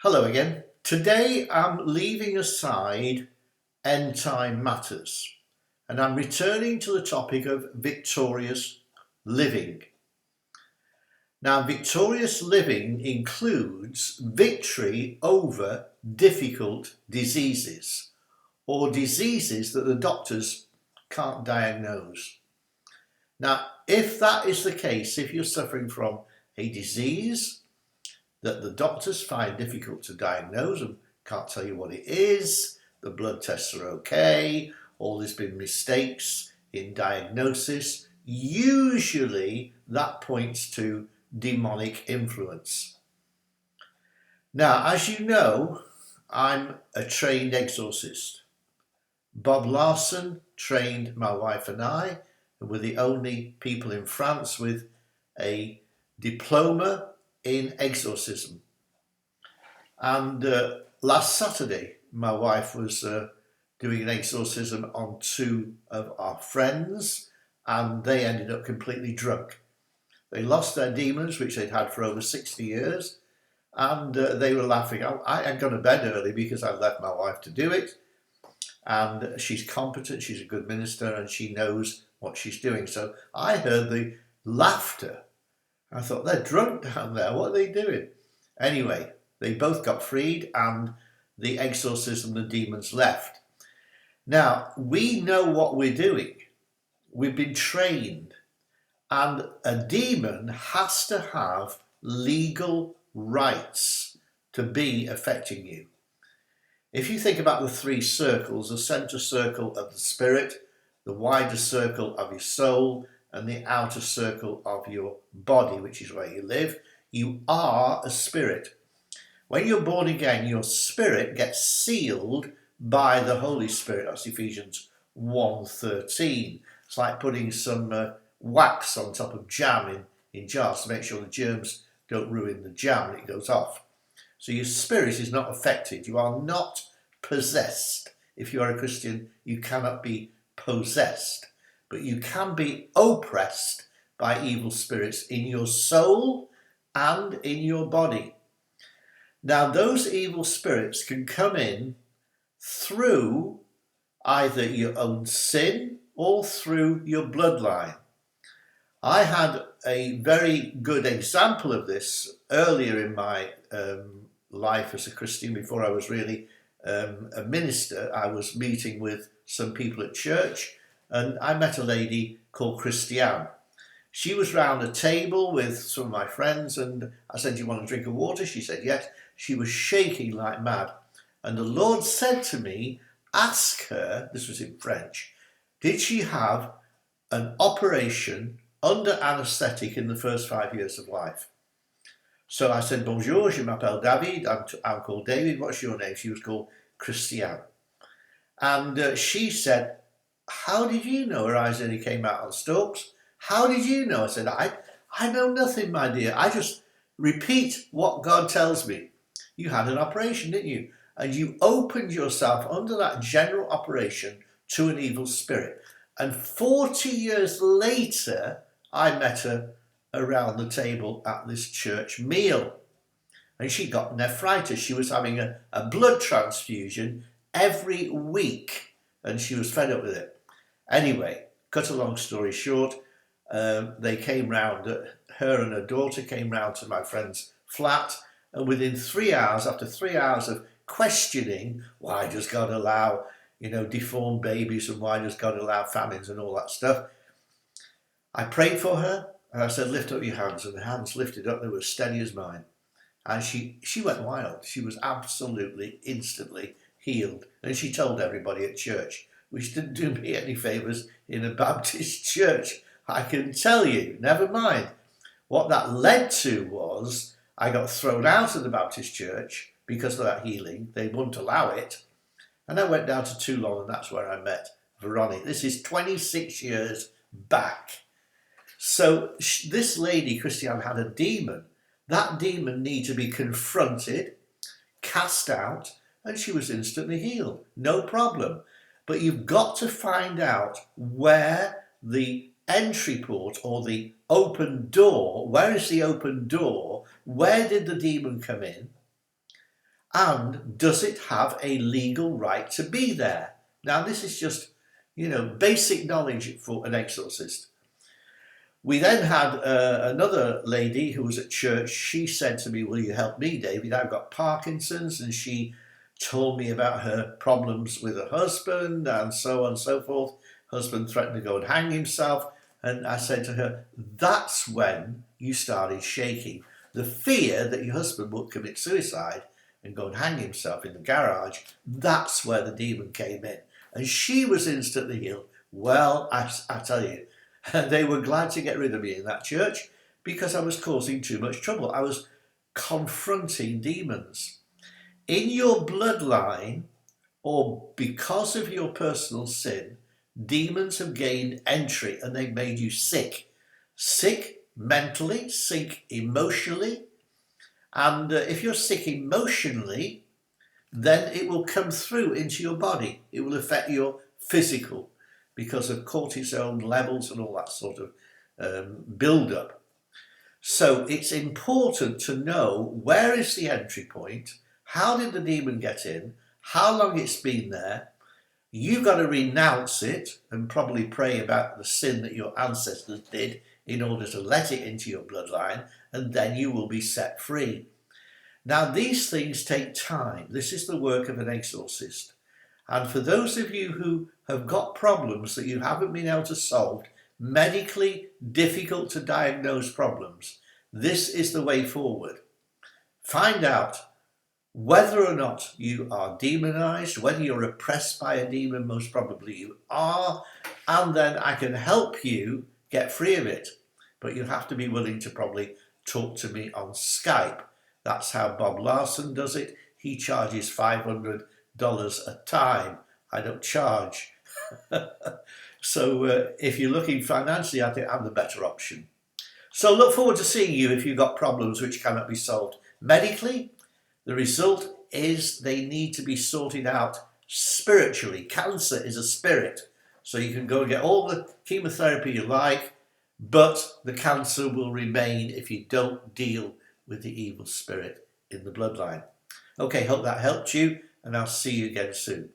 Hello again. Today I'm leaving aside end time matters and I'm returning to the topic of victorious living. Now, victorious living includes victory over difficult diseases or diseases that the doctors can't diagnose. Now, if that is the case, if you're suffering from a disease that the doctors find difficult to diagnose and can't tell you what it is, the blood tests are okay, or there's been mistakes in diagnosis, usually that points to demonic influence. Now, as you know, I'm a trained exorcist. Bob Larson trained my wife and I, and we're the only people in France with a diploma in exorcism. And last Saturday, my wife was doing an exorcism on two of our friends, and they ended up completely drunk. They lost their demons, which they'd had for over 60 years, and they were laughing. I had gone to bed early because I left my wife to do it, and she's competent, she's a good minister, and she knows what she's doing. So I heard the laughter. I thought, they're drunk down there, what are they doing? Anyway, they both got freed and the exorcism, the demons left. Now, we know what we're doing. We've been trained, and a demon has to have legal rights to be affecting you. If you think about the three circles, the center circle of the spirit, the wider circle of your soul, and the outer circle of your body, which is where you live, you are a spirit. When you're born again, your spirit gets sealed by the Holy Spirit. That's Ephesians 1:13. It's like putting some wax on top of jam in jars to make sure the germs don't ruin the jam and it goes off. So your spirit is not affected. You are not possessed. If you are a Christian, you cannot be possessed, but you can be oppressed by evil spirits in your soul and in your body. Now, those evil spirits can come in through either your own sin or through your bloodline. I had a very good example of this earlier in my life as a Christian. Before I was really a minister, I was meeting with some people at church, and I met a lady called Christiane. She was round a table with some of my friends, and I said, "Do you want a drink of water?" She said yes. She was shaking like mad. And the Lord said to me, ask her, this was in French, did she have an operation under anaesthetic in the first 5 years of life? So I said, "Bonjour, je m'appelle David." I'm called David. What's your name? She was called Christiane. And she said, "How did you know?" Her eyes only came out on stalks. "How did you know?" I said, I know nothing, my dear. I just repeat what God tells me. You had an operation, didn't you? And you opened yourself under that general operation to an evil spirit. And 40 years later, I met her around the table at this church meal. And she got nephritis. She was having a blood transfusion every week, and she was fed up with it. Anyway, cut a long story short, they came round, her and her daughter came round to my friend's flat, and within 3 hours, after 3 hours of questioning, why does God allow, deformed babies, and why does God allow famines and all that stuff, I prayed for her, and I said, "Lift up your hands," and the hands lifted up, they were steady as mine. And she went wild. She was absolutely, instantly healed. And she told everybody at church, which didn't do me any favours in a Baptist church, I can tell you. Never mind. What that led to was I got thrown out of the Baptist church because of that healing. They wouldn't allow it. And I went down to Toulon, and that's where I met Veronique. This is 26 years back. So this lady, Christiane, had a demon. That demon needed to be confronted, cast out, and she was instantly healed. No problem. But you've got to find out where the entry port or the open door, where is the open door? Where did the demon come in? And does it have a legal right to be there? Now, this is just, basic knowledge for an exorcist. We then had another lady who was at church. She said to me, will you help me, David? I've got Parkinson's. And she told me about her problems with her husband and so on and so forth. Husband threatened to go and hang himself. And I said to her, that's when you started shaking. The fear that your husband would commit suicide and go and hang himself in the garage, that's where the demon came in. And she was instantly healed. Well, I tell you, they were glad to get rid of me in that church because I was causing too much trouble. I was confronting demons. In your bloodline, or because of your personal sin, demons have gained entry and they've made you sick. Sick mentally, sick emotionally. And if you're sick emotionally, then it will come through into your body. It will affect your physical because of cortisone levels and all that sort of build-up. So it's important to know where is the entry point, how did the demon get in, how long it's been there. You've got to renounce it and probably pray about the sin that your ancestors did in order to let it into your bloodline, and then you will be set free. Now, these things take time. This is the work of an exorcist. And for those of you who have got problems that you haven't been able to solve, medically difficult to diagnose problems, this is the way forward. Find out whether or not you are demonized, whether you're oppressed by a demon, most probably you are, and then I can help you get free of it. But you have to be willing to probably talk to me on Skype. That's how Bob Larson does it. He charges $500 a time. I don't charge. So if you're looking financially, I think I'm the better option. So look forward to seeing you if you've got problems which cannot be solved medically. The result is they need to be sorted out spiritually. Cancer is a spirit. So you can go and get all the chemotherapy you like, but the cancer will remain if you don't deal with the evil spirit in the bloodline. Okay, hope that helped you, and I'll see you again soon.